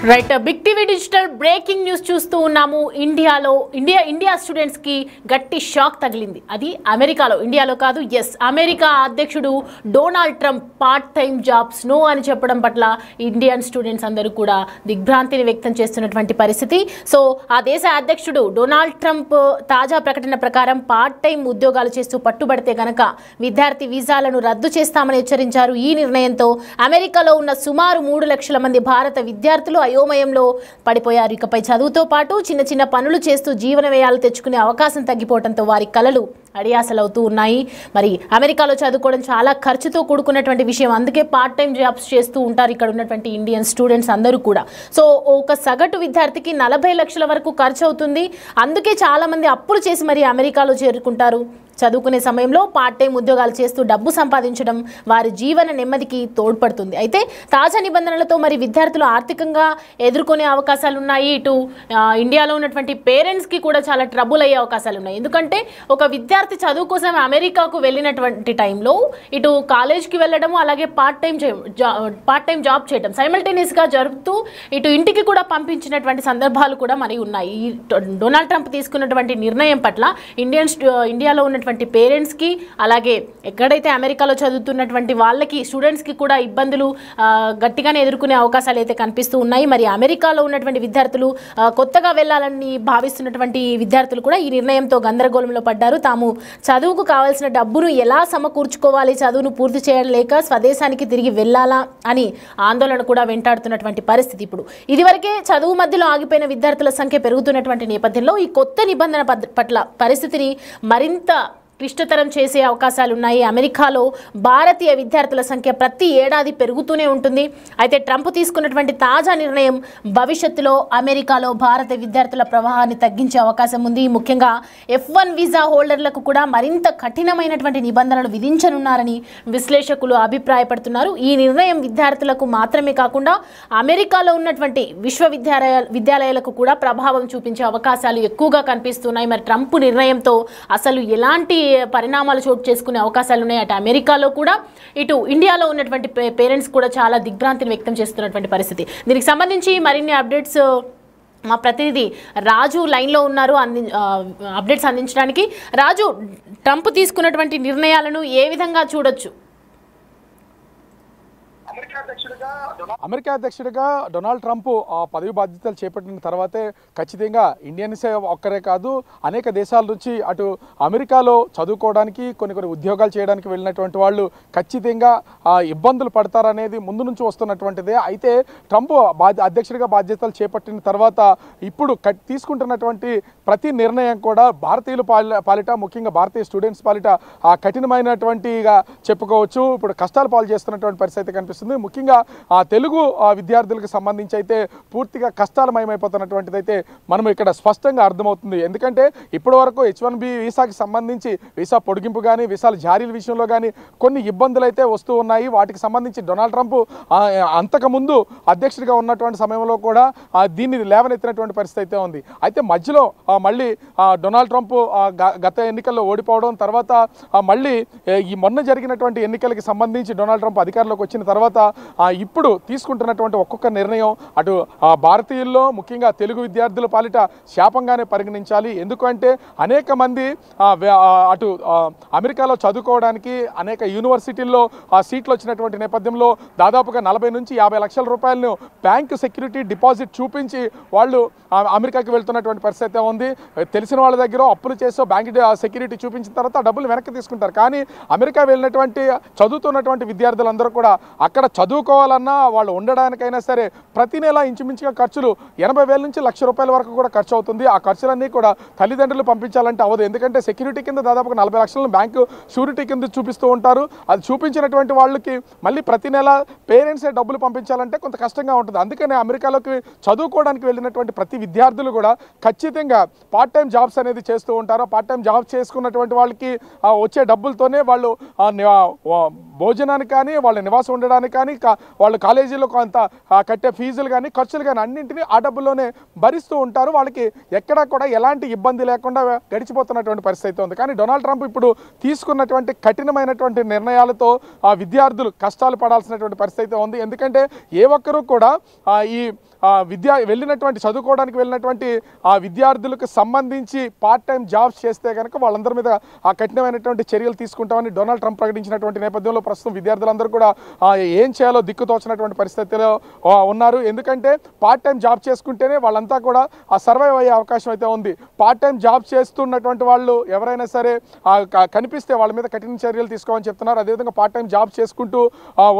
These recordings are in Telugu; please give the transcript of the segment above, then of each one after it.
Right big TV digital breaking news చూస్తూ ఉన్నాము. ఇండియా స్టూడెంట్స్ కి గట్టి షాక్ తగిలింది. అది ఇండియాలో కాదు. అమెరికా అధ్యక్షుడు Donald Trump part time jobs no అని చెప్పడం పట్ల ఇండియన్ స్టూడెంట్స్ అందరూ కూడా దిగ్భ్రాంతిని వ్యక్తం చేస్తున్నటువంటి పరిస్థితి. సో ఆ దేశ అధ్యక్షుడు డొనాల్డ్ ట్రంప్ తాజా ప్రకటన ప్రకారం పార్ట్ టైం ఉద్యోగాలు చేస్తూ పట్టుబడితే గనక విద్యార్థి వీసాలను రద్దు చేస్తామని హెచ్చరించారు. ఈ నిర్ణయంతో అమెరికాలో ఉన్న సుమారు 3 లక్షల మంది భారత విద్యార్థులు అయోమయంలో పడిపోయారు. ఇకపై చదువుతో పాటు చిన్న చిన్న పనులు చేస్తూ జీవన వ్యయాలు తెచ్చుకునే అవకాశం తగ్గిపోవడంతో వారి కలలు అడియాసలవుతూ ఉన్నాయి. మరి అమెరికాలో చదువుకోవడం చాలా ఖర్చుతో కూడుకున్నటువంటి విషయం. అందుకే పార్ట్ టైం జాబ్స్ చేస్తూ ఉంటారు ఇక్కడ ఉన్నటువంటి ఇండియన్ స్టూడెంట్స్ అందరూ కూడా. సో ఒక సగటు విద్యార్థికి 40 లక్షల వరకు ఖర్చు అవుతుంది. అందుకే చాలామంది అప్పులు చేసి మరి అమెరికాలో చేరుకుంటారు. చదువుకునే సమయంలో పార్ట్ టైం ఉద్యోగాలు చేస్తూ డబ్బు సంపాదించడం వారి జీవన నెమ్మదికి తోడ్పడుతుంది. అయితే తాజా నిబంధనలతో మరి విద్యార్థులు ఆర్థికంగా ఎదుర్కొనే అవకాశాలు ఉన్నాయి. ఇటు ఇండియాలో ఉన్నటువంటి పేరెంట్స్కి కూడా చాలా ట్రబుల్ అయ్యే అవకాశాలు ఉన్నాయి. ఎందుకంటే ఒక విద్యార్థి చదువు కోసం అమెరికాకు వెళ్ళినటువంటి టైంలో ఇటు కాలేజ్కి వెళ్ళడము, అలాగే పార్ట్ టైం జాబ్ చేయడం సైమల్టేనియస్గా జరుపుతూ ఇటు ఇంటికి కూడా పంపించినటువంటి సందర్భాలు కూడా మరి ఉన్నాయి. ఈ డొనాల్డ్ ట్రంప్ తీసుకున్నటువంటి నిర్ణయం పట్ల ఇండియాలో ఉన్న పేరెంట్స్కి, అలాగే ఎక్కడైతే అమెరికాలో చదువుతున్నటువంటి వాళ్ళకి స్టూడెంట్స్కి కూడా ఇబ్బందులు గట్టిగానే ఎదుర్కొనే అవకాశాలు అయితే కనిపిస్తూ ఉన్నాయి. మరి అమెరికాలో ఉన్నటువంటి విద్యార్థులు కొత్తగా వెళ్ళాలని భావిస్తున్నటువంటి విద్యార్థులు కూడా ఈ నిర్ణయంతో గందరగోళంలో పడ్డారు. తాము చదువుకు కావాల్సిన డబ్బును ఎలా సమకూర్చుకోవాలి, చదువును పూర్తి చేయలేక స్వదేశానికి తిరిగి వెళ్ళాలా అని ఆందోళన కూడా వెంటాడుతున్నటువంటి పరిస్థితి. ఇప్పుడు ఇదివరకే చదువు మధ్యలో ఆగిపోయిన విద్యార్థుల సంఖ్య పెరుగుతున్నటువంటి నేపథ్యంలో ఈ కొత్త నిబంధన పట్ల పరిస్థితిని మరింత క్లిష్టతరం చేసే అవకాశాలున్నాయి. అమెరికాలో భారతీయ విద్యార్థుల సంఖ్య ప్రతి ఏడాది పెరుగుతూనే ఉంటుంది. అయితే ట్రంప్ తీసుకున్నటువంటి తాజా నిర్ణయం భవిష్యత్తులో అమెరికాలో భారత విద్యార్థుల ప్రవాహాన్ని తగ్గించే అవకాశం ఉంది. ముఖ్యంగా F1 వీసా హోల్డర్లకు కూడా మరింత కఠినమైనటువంటి నిబంధనలు విధించనున్నారని విశ్లేషకులు అభిప్రాయపడుతున్నారు. ఈ నిర్ణయం విద్యార్థులకు మాత్రమే కాకుండా అమెరికాలో ఉన్నటువంటి విద్యాలయాలకు కూడా ప్రభావం చూపించే అవకాశాలు ఎక్కువగా కనిపిస్తున్నాయి. మరి ట్రంప్ నిర్ణయంతో అసలు ఎలాంటి పరిణామాలు చోటు చేసుకునే అవకాశాలు ఉన్నాయి. అటు అమెరికాలో కూడా ఇటు ఇండియాలో ఉన్నటువంటి పేరెంట్స్ కూడా చాలా దిగ్భ్రాంతిని వ్యక్తం చేస్తున్నటువంటి పరిస్థితి. దీనికి సంబంధించి మరిన్ని అప్డేట్స్ మా ప్రతినిధి రాజు లైన్లో ఉన్నారు అప్డేట్స్ అందించడానికి. రాజు, ట్రంప్ తీసుకున్నటువంటి నిర్ణయాలను ఏ విధంగా చూడొచ్చు? అమెరికా అధ్యక్షుడిగా డొనాల్డ్ ట్రంప్ పదవి బాధ్యతలు చేపట్టిన తర్వాతే ఖచ్చితంగా ఇండియన్సే ఒక్కరే కాదు, అనేక దేశాల నుంచి అటు అమెరికాలో చదువుకోవడానికి కొన్ని ఉద్యోగాలు చేయడానికి వెళ్ళినటువంటి వాళ్ళు ఖచ్చితంగా ఇబ్బందులు పడతారనేది ముందు నుంచి వస్తున్నటువంటిదే. అయితే ట్రంప్ అధ్యక్షుడిగా బాధ్యతలు చేపట్టిన తర్వాత ఇప్పుడు తీసుకుంటున్నటువంటి ప్రతి నిర్ణయం కూడా భారతీయుల పాలిట, ముఖ్యంగా భారతీయ స్టూడెంట్స్ పాలిట కఠినమైనటువంటిగా చెప్పుకోవచ్చు. ఇప్పుడు కష్టాలు పాలు చేస్తున్నటువంటి పరిస్థితి కనిపిస్తుంది. ముఖ్యంగా తెలుగు విద్యార్థులకు సంబంధించి అయితే పూర్తిగా కష్టాలమయమైపోతున్నటువంటిది అయితే మనం ఇక్కడ స్పష్టంగా అర్థమవుతుంది. ఎందుకంటే ఇప్పటి వరకు H1B వీసాకి సంబంధించి వీసా పొడిగింపు కానీ వీసాల జారీల విషయంలో కానీ కొన్ని ఇబ్బందులు అయితే వస్తూ ఉన్నాయి. వాటికి సంబంధించి డొనాల్డ్ ట్రంప్ అంతకుముందు అధ్యక్షుడిగా ఉన్నటువంటి సమయంలో కూడా దీన్ని లేవనెత్తినటువంటి పరిస్థితి అయితే ఉంది. అయితే మధ్యలో మళ్ళీ డొనాల్డ్ ట్రంప్ గత ఎన్నికల్లో ఓడిపోవడం, తర్వాత మళ్ళీ ఈ మొన్న జరిగినటువంటి ఎన్నికలకి సంబంధించి డొనాల్డ్ ట్రంప్ అధికారంలోకి వచ్చిన తర్వాత ఇప్పుడు తీసుకుంటున్నటువంటి ఒక్కొక్క నిర్ణయం అటు భారతీయుల్లో, ముఖ్యంగా తెలుగు విద్యార్థుల పాలిట శాపంగానే పరిగణించాలి. ఎందుకంటే అనేక మంది అటు అమెరికాలో చదువుకోవడానికి అనేక యూనివర్సిటీల్లో సీట్లు వచ్చినటువంటి నేపథ్యంలో దాదాపుగా 40 నుంచి 50 లక్షల రూపాయలను బ్యాంకు సెక్యూరిటీ డిపాజిట్ చూపించి వాళ్ళు అమెరికాకి వెళ్తున్నటువంటి పరిస్థితి ఉంది. తెలిసిన వాళ్ళ దగ్గర అప్పులు చేసో బ్యాంక్ సెక్యూరిటీ చూపించిన తర్వాత డబ్బులు వెనక్కి తీసుకుంటారు. కానీ అమెరికా వెళ్ళినటువంటి చదువుతున్నటువంటి విద్యార్థులందరూ కూడా అక్కడ చదువుకోవాలన్నా వాళ్ళు ఉండడానికైనా సరే ప్రతి నెల ఇంచుమించుగా ఖర్చులు 80,000 నుంచి ₹1,00,000 వరకు కూడా ఖర్చు అవుతుంది. ఆ ఖర్చులన్నీ కూడా తల్లిదండ్రులు పంపించాలంటే అవ్వదు. ఎందుకంటే సెక్యూరిటీ కింద దాదాపుగా 40 లక్షలను బ్యాంకు షూరిటీ కింద చూపిస్తూ ఉంటారు. అది చూపించినటువంటి వాళ్ళకి మళ్ళీ ప్రతి నెల పేరెంట్సే డబ్బులు పంపించాలంటే కొంత కష్టంగా ఉంటుంది. అందుకనే అమెరికాలోకి చదువుకోవడానికి వెళ్ళినటువంటి ప్రతి విద్యార్థులు కూడా ఖచ్చితంగా పార్ట్ టైం జాబ్స్ అనేది చేస్తూ ఉంటారు. పార్ట్ టైం జాబ్స్ చేసుకున్నటువంటి వాళ్ళకి వచ్చే డబ్బులతోనే వాళ్ళు భోజనానికి కానీ వాళ్ళ నివాసం ఉండడానికి కానీ కానీ వాళ్ళు కాలేజీలో కొంత కట్టే ఫీజులు కానీ ఖర్చులు కానీ అన్నింటినీ ఆ డబ్బుల్లోనే భరిస్తూ ఉంటారు. వాళ్ళకి ఎక్కడా కూడా ఎలాంటి ఇబ్బంది లేకుండా గడిచిపోతున్నటువంటి పరిస్థితి ఉంది. కానీ డొనాల్డ్ ట్రంప్ ఇప్పుడు తీసుకున్నటువంటి కఠినమైనటువంటి నిర్ణయాలతో విద్యార్థులు కష్టాలు పడాల్సినటువంటి పరిస్థితి ఉంది. ఎందుకంటే ఏ ఒక్కరూ కూడా ఈ చదువుకోవడానికి వెళ్ళినటువంటి ఆ విద్యార్థులకు సంబంధించి పార్ట్ టైం జాబ్స్ చేస్తే కనుక వాళ్ళందరి మీద ఆ కఠినమైనటువంటి చర్యలు తీసుకుంటామని డొనాల్డ్ ట్రంప్ ప్రకటించినటువంటి నేపథ్యంలో ప్రస్తుతం విద్యార్థులందరూ కూడా ఏం చేయాలో దిక్కుతోచినటువంటి పరిస్థితిలో ఉన్నారు. ఎందుకంటే పార్ట్ టైం జాబ్ చేసుకుంటేనే వాళ్ళంతా కూడా సర్వైవ్ అయ్యే అవకాశం అయితే ఉంది. పార్ట్ టైం జాబ్ చేస్తున్నటువంటి వాళ్ళు ఎవరైనా సరే కనిపిస్తే వాళ్ళ మీద కఠిన చర్యలు తీసుకోమని చెప్తున్నారు. అదేవిధంగా పార్ట్ టైం జాబ్ చేసుకుంటూ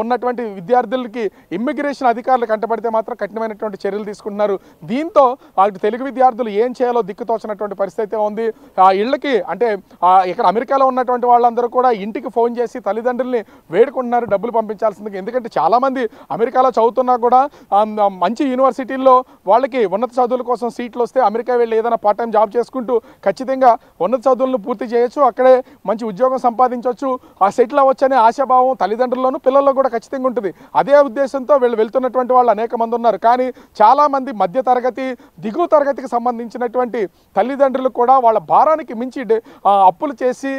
ఉన్నటువంటి విద్యార్థులకి ఇమ్మిగ్రేషన్ అధికారులు కంటపడితే మాత్రం కఠినమైనటువంటి చర్యలు తీసుకుంటున్నారు. దీంతో తెలుగు విద్యార్థులు ఏం చేయాలో దిక్కుతోచినటువంటి పరిస్థితి ఉంది. ఇళ్ళకి అంటే ఇక్కడ అమెరికాలో ఉన్నటువంటి వాళ్ళందరూ కూడా ఇంటికి ఫోన్ చేసి తల్లిదండ్రుల్ని వేడుకుంటున్నారు డబ్బులు పంపించాల్సింది. ఎందుకంటే చాలామంది అమెరికాలో చదువుతున్నా కూడా మంచి యూనివర్సిటీల్లో వాళ్ళకి ఉన్నత చదువుల కోసం సీట్లు వస్తే అమెరికా వెళ్ళి ఏదైనా పార్ట్ టైం జాబ్ చేసుకుంటూ ఖచ్చితంగా ఉన్నత చదువులను పూర్తి చేయొచ్చు, అక్కడే మంచి ఉద్యోగం సంపాదించవచ్చు, సెటిల్ అవ్వచ్చు అనే ఆశాభావం తల్లిదండ్రుల్లోనూ పిల్లల్లో కూడా ఖచ్చితంగా ఉంటుంది. అదే ఉద్దేశంతో వీళ్ళు వెళ్తున్నటువంటి వాళ్ళు అనేక మంది ఉన్నారు. కానీ చాలామంది మధ్యతరగతి దిగువ తరగతికి సంబంధించినటువంటి తల్లిదండ్రులు కూడా వాళ్ళ భారానికి మించి అప్పులు చేసి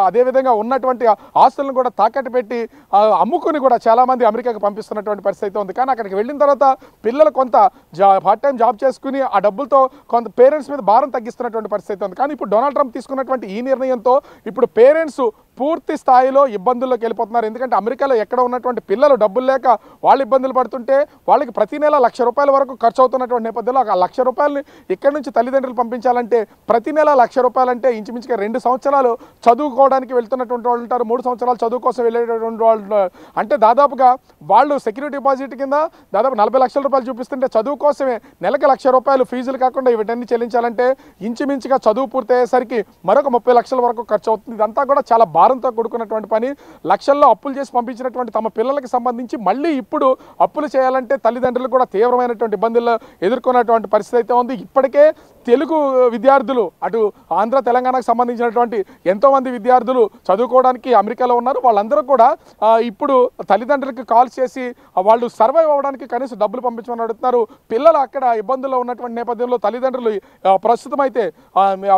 అదేవిధంగా ఉన్నటువంటి ఆస్తులను కూడా తాకట్టు పెట్టి అమ్ముకుని కూడా చాలామంది అమెరికాకి పంపిస్తున్నటువంటి పరిస్థితి ఉంది. కానీ అక్కడికి వెళ్ళిన తర్వాత పిల్లలు కొంత పార్ట్ టైం జాబ్ చేసుకుని ఆ డబ్బులతో కొంత పేరెంట్స్ మీద భారం తగ్గిస్తున్నటువంటి పరిస్థితి ఉంది. కానీ ఇప్పుడు డొనాల్డ్ ట్రంప్ తీసుకున్నటువంటి ఈ నిర్ణయంతో ఇప్పుడు పేరెంట్స్ పూర్తి స్థాయిలో ఇబ్బందుల్లోకి వెళ్ళిపోతున్నారు. ఎందుకంటే అమెరికాలో ఎక్కడ ఉన్నటువంటి పిల్లలు డబ్బులు లేక వాళ్ళు ఇబ్బందులు పడుతుంటే వాళ్ళకి ప్రతి నెల ₹1,00,000 వరకు ఖర్చు అవుతున్నటువంటి నేపథ్యంలో ఆ ₹1,00,000 ఇక్కడి నుంచి తల్లిదండ్రులు పంపించాలంటే ప్రతి నెల ₹1,00,000 అంటే ఇంచుమించుగా 2 సంవత్సరాలు చదువుకోవడానికి వెళ్తున్నటువంటి వాళ్ళు ఉంటారు, 3 సంవత్సరాలు చదువు కోసం వెళ్ళేటటువంటి వాళ్ళు అంటే దాదాపుగా వాళ్ళు సెక్యూరిటీ డిపాజిట్ కింద దాదాపు ₹40 లక్షలు చూపిస్తుంటే చదువు కోసమే నెలకు ₹1,00,000 ఫీజులు కాకుండా వీటన్ని చెల్లించాలంటే ఇంచుమించుగా చదువు పూర్తయ్యేసరికి మరొక 30 లక్షల వరకు ఖర్చు అవుతుంది. ఇదంతా కూడా చాలా భారంతో కూడుకున్నటువంటి పని. లక్షల్లో అప్పులు చేసి పంపించినటువంటి తమ పిల్లలకి సంబంధించి మళ్ళీ ఇప్పుడు అప్పులు చేయాలంటే తల్లిదండ్రులు కూడా తీవ్రమైనటువంటి ఇబ్బందులు ఎదుర్కొన్నటువంటి పరిస్థితి అయితే ఉంది. ఇప్పటికే తెలుగు విద్యార్థులు అటు ఆంధ్ర తెలంగాణకు సంబంధించినటువంటి ఎంతోమంది విద్యార్థులు చదువుకోవడానికి అమెరికాలో ఉన్నారు. వాళ్ళందరూ కూడా ఇప్పుడు తల్లిదండ్రులకి కాల్ చేసి వాళ్ళు సర్వైవ్ అవ్వడానికి కనీసం డబ్బులు పంపించమని అడుగుతున్నారు. పిల్లలు అక్కడ ఇబ్బందుల్లో ఉన్నటువంటి నేపథ్యంలో తల్లిదండ్రులు ప్రస్తుతం అయితే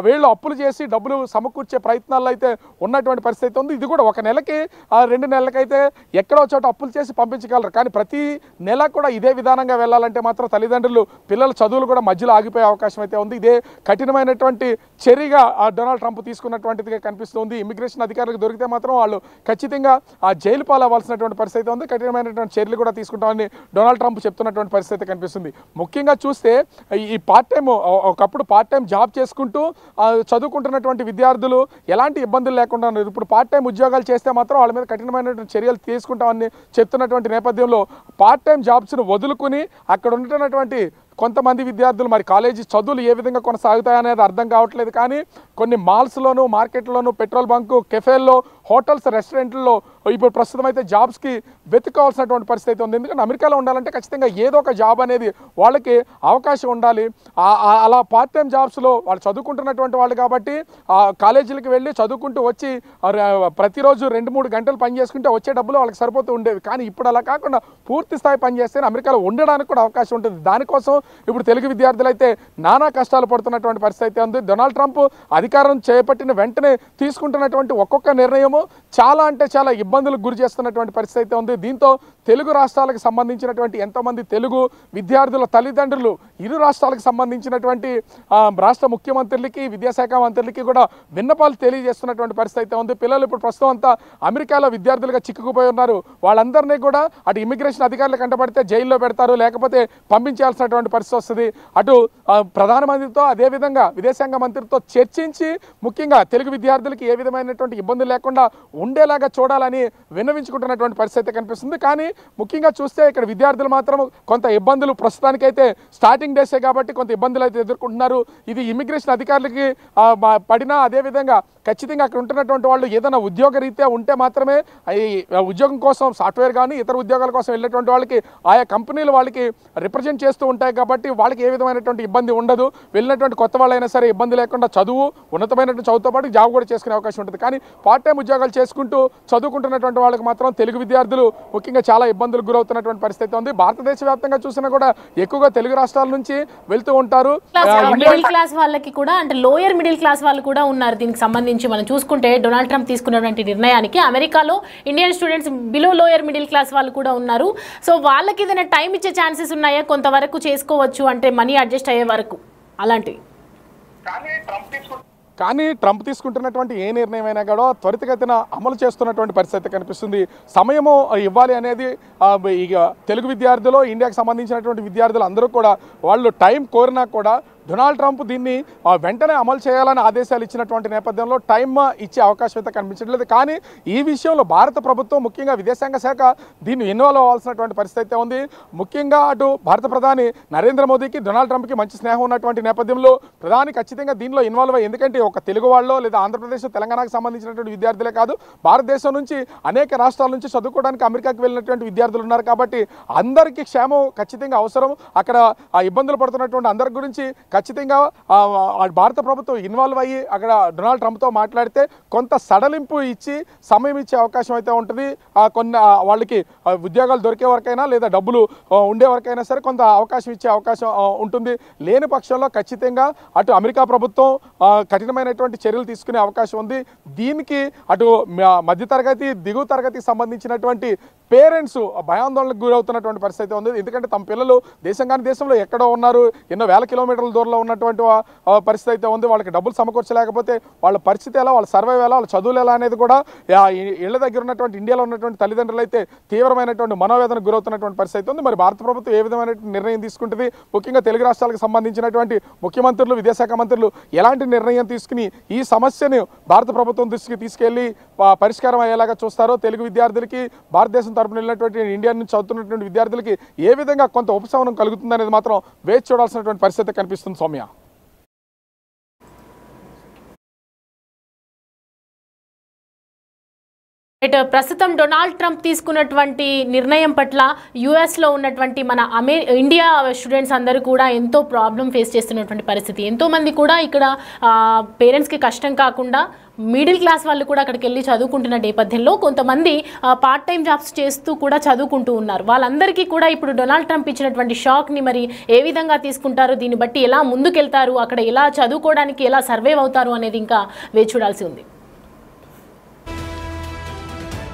వీళ్ళు అప్పులు చేసి డబ్బులు సమకూర్చే ప్రయత్నాల్లో అయితే ఉన్నటువంటి పరిస్థితి ఉంది. ఇది కూడా ఒక నెలకి 2 నెలలకైతే ఎక్కడో చోట అప్పులు చేసి పంపించగలరు. కానీ ప్రతి నెల కూడా ఇదే విధానంగా వెళ్ళాలంటే మాత్రం తల్లిదండ్రులు పిల్లల చదువులు కూడా మధ్యలో ఆగిపోయే అవకాశం అయితే ఉంది. ఇదే కఠినమైనటువంటి చర్యగా డొనాల్డ్ ట్రంప్ తీసుకున్నటువంటిదిగా కనిపిస్తుంది. ఇమిగ్రేషన్ అధికారులకు దొరికితే మాత్రం వాళ్ళు ఖచ్చితంగా జైలు పాలవ్వాల్సినటువంటి పరిస్థితి ఉంది. కఠినమైనటువంటి చర్యలు కూడా తీసుకుంటామని డొనాల్డ్ ట్రంప్ చెప్తున్నటువంటి పరిస్థితి కనిపిస్తుంది. ముఖ్యంగా చూస్తే ఈ పార్ట్ టైం ఒకప్పుడు పార్ట్ టైం జాబ్ చేసుకుంటూ చదువుకుంటున్నటువంటి విద్యార్థులు ఎలాంటి ఇబ్బందులు లేకుండా ఉన్నారు. ఇప్పుడు పార్ట్ టైం ఉద్యోగాలు చేస్తే మాత్రం వాళ్ళ మీద కఠినమైనటువంటి చర్యలు తీసుకుంటామని చెప్తున్నటువంటి నేపథ్యంలో పార్ట్ టైం జాబ్స్ను వదులుకుని అక్కడ ఉంటున్నటువంటి కొంతమంది విద్యార్థులు మరి కాలేజీ చదువులు ఏ విధంగా కొనసాగుతాయనేది అర్థం కావట్లేదు. కానీ కొన్ని మాల్స్లోను, మార్కెట్లోను, పెట్రోల్ బంకు, కెఫేల్లో, హోటల్స్, రెస్టారెంట్లలో ఇప్పుడు ప్రస్తుతం అయితే జాబ్స్కి వెతుక్కోవాల్సినటువంటి పరిస్థితి ఉంది. ఎందుకంటే అమెరికాలో ఉండాలంటే ఖచ్చితంగా ఏదో ఒక జాబ్ అనేది వాళ్ళకి అవకాశం ఉండాలి. అలా పార్ట్ టైం జాబ్స్లో వాళ్ళు చదువుకుంటున్నటువంటి వాళ్ళు కాబట్టి కాలేజీలకు వెళ్ళి చదువుకుంటూ వచ్చి ప్రతిరోజు 2-3 గంటలు పని చేసుకుంటే వచ్చే డబ్బులు వాళ్ళకి సరిపోతూ ఉండేవి. కానీ ఇప్పుడు అలా కాకుండా పూర్తి స్థాయి పని చేస్తే అమెరికాలో ఉండడానికి కూడా అవకాశం ఉంటుంది. దానికోసం ఇప్పుడు తెలుగు విద్యార్థులు అయితే నానా కష్టాలు పడుతున్నటువంటి పరిస్థితి ఉంది. డొనాల్డ్ ట్రంప్ అధికారం చేపట్టిన వెంటనే తీసుకుంటున్నటువంటి ఒక్కొక్క నిర్ణయము చాలా అంటే చాలా ఇబ్బందులకు గురి చేస్తున్నటువంటి పరిస్థితి ఉంది. దీంతో తెలుగు రాష్ట్రాలకు సంబంధించినటువంటి ఎంతోమంది తెలుగు విద్యార్థుల తల్లిదండ్రులు ఇరు రాష్ట్రాలకు సంబంధించినటువంటి రాష్ట్ర ముఖ్యమంత్రులకి, విద్యాశాఖ మంత్రులకి కూడా విన్నపాలు తెలియజేస్తున్నటువంటి పరిస్థితి ఉంది. పిల్లలు ఇప్పుడు ప్రస్తుతం అంతా అమెరికాలో విద్యార్థులుగా చిక్కుకుపోయి ఉన్నారు. వాళ్ళందరినీ కూడా అటు ఇమిగ్రేషన్ అధికారులు కంటపడితే జైల్లో పెడతారు, లేకపోతే పంపించాల్సినటువంటి పరిస్థితి వస్తుంది. అటు ప్రధానమంత్రితో అదేవిధంగా విదేశాంగ మంత్రితో చర్చించి ముఖ్యంగా తెలుగు విద్యార్థులకి ఏ విధమైనటువంటి ఇబ్బందులు లేకుండా ఉండేలాగా చూడాలని విన్నవించుకుంటున్నటువంటి పరిస్థితి కనిపిస్తుంది. కానీ ముఖ్యంగా చూస్తే ఇక్కడ విద్యార్థులు మాత్రం కొంత ఇబ్బందులు ప్రస్తుతానికైతే స్టార్టింగ్ డేసే కాబట్టి కొంత ఇబ్బందులు అయితే ఎదుర్కొంటున్నారు. ఇది ఇమిగ్రేషన్ అధికారులకి పడినా అదేవిధంగా ఖచ్చితంగా అక్కడ ఉంటున్నటువంటి వాళ్ళు ఏదైనా ఉద్యోగ రీత్యా ఉంటే మాత్రమే ఈ ఉద్యోగం కోసం సాఫ్ట్వేర్ కానీ ఇతర ఉద్యోగాల కోసం వెళ్ళేటువంటి వాళ్ళకి ఆయా కంపెనీలు వాళ్ళకి రిప్రజెంట్ చేస్తూ ఉంటాయి కాబట్టి కాబట్టి వాళ్ళకి ఏ విధమైనటువంటి ఇబ్బంది ఉండదు. వెళ్ళినటువంటి కొత్త వాళ్ళైనా సరే ఇబ్బంది లేకుండా చదువు, ఉన్నతమైనటువంటి చదువుతో పాటు జాబ్ కూడా చేసుకునే అవకాశం ఉంటుంది. కానీ పార్ట్ టైం ఉద్యోగాలు చేసుకుంటూ చదువుకుంటున్నటువంటి వాళ్ళకి మాత్రం తెలుగు విద్యార్థులు ముఖ్యంగా చాలా ఇబ్బందులకు గురవుతున్నటువంటి పరిస్థితి ఉంది. భారతదేశ వ్యాప్తంగా చూసినా కూడా ఎక్కువగా తెలుగు రాష్ట్రాల నుంచి వెళ్తూ ఉంటారు. మిడిల్ క్లాస్ వాళ్ళకి కూడా అంటే లోయర్ మిడిల్ క్లాస్ వాళ్ళు కూడా ఉన్నారు. దీనికి సంబంధించి మనం చూసుకుంటే డొనాల్డ్ ట్రంప్ తీసుకున్నటువంటి నిర్ణయానికి అమెరికాలో Indian students below lower middle class వాళ్ళు కూడా ఉన్నారు. సో వాళ్ళకి ఏదైనా టైం ఇచ్చే ఛాన్సెస్ ఉన్నాయా? కొంతవరకు చేసుకోవచ్చు అంటే మనీ అడ్జస్ట్ అయ్యే వరకు అలాంటివి. కానీ ట్రంప్ తీసుకుంటున్నటువంటి ఏ నిర్ణయం అయినా కూడా త్వరితగతిన అమలు చేస్తున్నటువంటి పరిస్థితి కనిపిస్తుంది. సమయము ఇవ్వాలి అనేది ఇక తెలుగు విద్యార్థులు, ఇండియాకి సంబంధించినటువంటి విద్యార్థులు అందరూ కూడా వాళ్ళు టైం కోరినా కూడా డొనాల్డ్ ట్రంప్ దీన్ని వెంటనే అమలు చేయాలని ఆదేశాలు ఇచ్చినటువంటి నేపథ్యంలో టైం ఇచ్చే అవకాశం అయితే కనిపించట్లేదు. కానీ ఈ విషయంలో భారత ప్రభుత్వం ముఖ్యంగా విదేశాంగ శాఖ దీన్ని ఇన్వాల్వ్ అవ్వాల్సినటువంటి పరిస్థితి అయితే ఉంది. ముఖ్యంగా అటు భారత ప్రధాని నరేంద్ర మోదీకి డొనాల్డ్ ట్రంప్కి మంచి స్నేహం ఉన్నటువంటి నేపథ్యంలో ప్రధాని ఖచ్చితంగా దీనిలో ఇన్వాల్వ్ అయ్యి, ఎందుకంటే ఒక తెలుగు వాళ్ళు లేదా ఆంధ్రప్రదేశ్, తెలంగాణకు సంబంధించినటువంటి విద్యార్థులే కాదు, భారతదేశం నుంచి అనేక రాష్ట్రాల నుంచి చదువుకోవడానికి అమెరికాకి వెళ్ళినటువంటి విద్యార్థులు ఉన్నారు. కాబట్టి అందరికీ క్షేమం ఖచ్చితంగా అవసరం. అక్కడ ఇబ్బందులు పడుతున్నటువంటి అందరి గురించి ఖచ్చితంగా భారత ప్రభుత్వం ఇన్వాల్వ్ అయ్యి అక్కడ డొనాల్డ్ ట్రంప్తో మాట్లాడితే కొంత సడలింపు ఇచ్చి సమయం ఇచ్చే అవకాశం అయితే ఉంటుంది. కొన్ని వాళ్ళకి ఉద్యోగాలు దొరికే వరకైనా లేదా డబ్బులు ఉండే వరకైనా సరే కొంత అవకాశం ఇచ్చే అవకాశం ఉంటుంది. లేని పక్షంలో ఖచ్చితంగా అటు అమెరికా ప్రభుత్వం కఠినమైనటువంటి చర్యలు తీసుకునే అవకాశం ఉంది. దీనికి అటు మధ్యతరగతి, దిగువ తరగతికి సంబంధించినటువంటి పేరెంట్స్ భయాందోళనకు గురవుతున్నటువంటి పరిస్థితి ఉంది. ఎందుకంటే తమ పిల్లలు దేశం కాని దేశంలో ఎక్కడో ఉన్నారు, ఎన్నో వేల కిలోమీటర్ల దూరంలో ఉన్నటువంటి పరిస్థితి అయితే ఉంది. వాళ్ళకి డబ్బులు సమకూర్చలేకపోతే వాళ్ళ పరిస్థితి ఎలా, వాళ్ళ సర్వైవ్ ఎలా, వాళ్ళ చదువులు ఎలా అనేది కూడా ఇళ్ల దగ్గర ఉన్నటువంటి ఇండియాలో ఉన్నటువంటి తల్లిదండ్రులు అయితే తీవ్రమైనటువంటి మనోవేదనకు గురవుతున్నటువంటి పరిస్థితి ఉంది. మరి భారత ప్రభుత్వం ఏ విధమైన నిర్ణయం తీసుకుంటుంది, ముఖ్యంగా తెలుగు రాష్ట్రాలకు సంబంధించినటువంటి ముఖ్యమంత్రులు, విదేశాంగ మంత్రులు ఎలాంటి నిర్ణయం తీసుకుని ఈ సమస్యను భారత ప్రభుత్వం దృష్టికి తీసుకెళ్లి పరిష్కారం అయ్యేలాగా చూస్తారో, తెలుగు విద్యార్థులకి భారతదేశం తరపున వెళ్ళినటువంటి ఇండియా నుంచి చదువుతున్నటువంటి విద్యార్థులకి ఏ విధంగా కొంత ఉపశమనం కలుగుతుంది అనేది మాత్రం వేచి చూడాల్సినటువంటి పరిస్థితి కనిపిస్తుంది. సౌమ్య, ప్రస్తుతం డొనాల్డ్ ట్రంప్ తీసుకున్నటువంటి నిర్ణయం పట్ల యుఎస్లో ఉన్నటువంటి మన ఇండియా స్టూడెంట్స్ అందరూ కూడా ఎంతో ప్రాబ్లం ఫేస్ చేస్తున్నటువంటి పరిస్థితి. ఎంతోమంది కూడా ఇక్కడ పేరెంట్స్కి కష్టం కాకుండా మిడిల్ క్లాస్ వాళ్ళు కూడా అక్కడికి వెళ్ళి చదువుకుంటున్న నేపథ్యంలో కొంతమంది పార్ట్ టైం జాబ్స్ చేస్తూ కూడా చదువుకుంటూ ఉన్నారు. వాళ్ళందరికీ కూడా ఇప్పుడు డొనాల్డ్ ట్రంప్ ఇచ్చినటువంటి షాక్ని మరి ఏ విధంగా తీసుకుంటారు, దీన్ని బట్టి ఎలా ముందుకెళ్తారు, అక్కడ ఎలా చదువుకోవడానికి ఎలా సర్వైవ్ అవుతారు అనేది ఇంకా వేచి చూడాల్సి ఉంది.